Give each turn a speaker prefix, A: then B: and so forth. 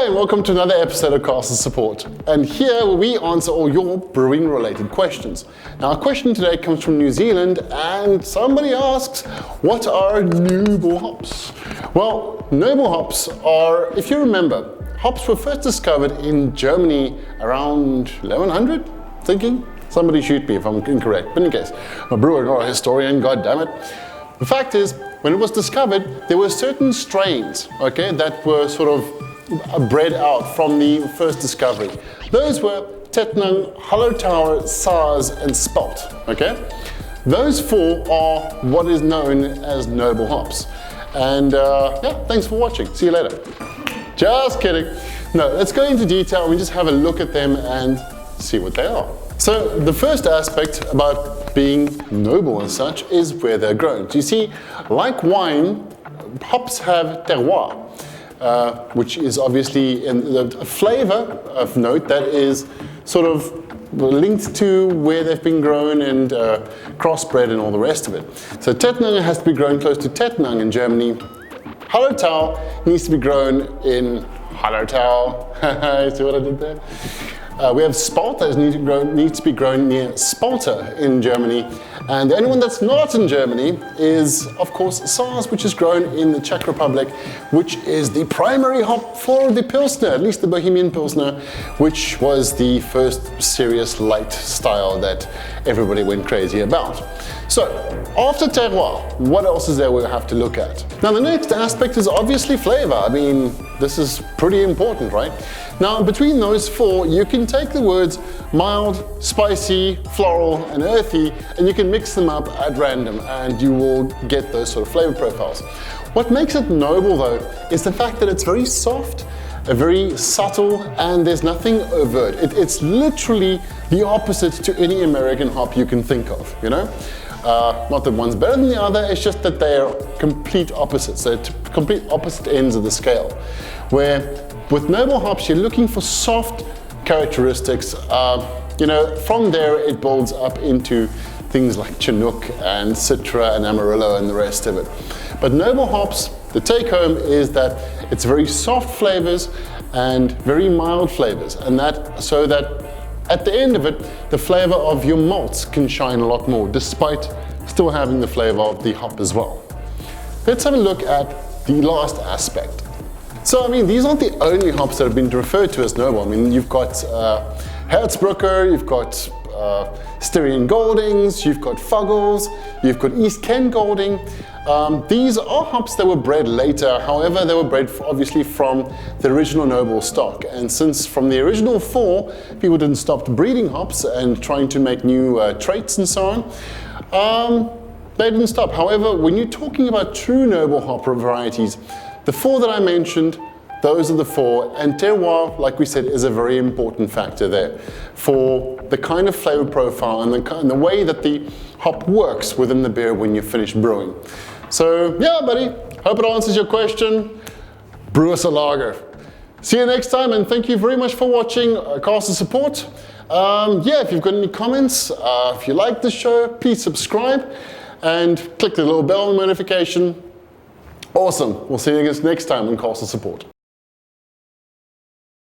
A: Hi, and welcome to another episode of Castle Support. And here we answer all your brewing related questions. Now, our question today comes from New Zealand, and somebody asks, what are noble hops? Well, noble hops are, if you remember, hops were first discovered in Germany around 1100, thinking? Somebody shoot me if I'm incorrect, but in case. I'm a brewer, not a historian, god damn it. The fact is, when it was discovered, there were certain strains, okay, that were sort of bred out from the first discovery. Those were Tettnang, Hallertauer, Saaz, and Spalt, okay? Those four are what is known as noble hops. And yeah, thanks for watching. See you later. Just kidding. No, let's go into detail. We just have a look at them and see what they are. So the first aspect about being noble and such is where they're grown. So you see, like wine, hops have terroir, which is obviously a flavor of note that is sort of linked to where they've been grown and crossbred and all the rest of it. So Tettnang has to be grown close to Tettnang in Germany. Hallertau needs to be grown in Hallertau. See what I did there? We have Spalt that needs to be grown near Spalter in Germany. And the only one that's not in Germany is, of course, Saaz, which is grown in the Czech Republic, which is the primary hop for the Pilsner, at least the Bohemian Pilsner, which was the first serious light style that everybody went crazy about. So, after terroir, what else is there we have to look at? Now, the next aspect is obviously flavor. I mean, this is pretty important, right? Now, between those four, you can take the words mild, spicy, floral, and earthy, and you can mix them up at random, and you will get those sort of flavor profiles. What makes it noble, though, is the fact that it's very soft, very subtle, and there's nothing overt. It's literally the opposite to any American hop you can think of, you know? Not that one's better than the other, it's just that they're complete opposites. They're complete opposite ends of the scale. Where with noble hops, you're looking for soft characteristics. You know, from there it builds up into things like Chinook and Citra and Amarillo and the rest of it. But noble hops, the take home is that it's very soft flavors and very mild flavors, and that so that at the end of it, the flavor of your malts can shine a lot more, despite still having the flavor of the hop as well. Let's have a look at the last aspect. So, I mean, these aren't the only hops that have been referred to as noble. I mean, you've got Herzbrucker, you've got Styrian Goldings, you've got Fuggles, you've got East Kent Golding. These are hops that were bred later. However, they were bred obviously from the original noble stock. And since from the original four, people didn't stop breeding hops and trying to make new traits and so on, they didn't stop. However, when you're talking about true noble hop varieties, the four that I mentioned, those are the four, and terroir, like we said, is a very important factor there for the kind of flavor profile and the way that the hop works within the beer when you finish brewing. So yeah, buddy, hope it answers your question. Brew us a lager. See you next time, and thank you very much for watching Castle Support. Yeah, if you've got any comments, if you like the show, please subscribe and click the little bell notification. Awesome. We'll see you guys next time on Castle Support.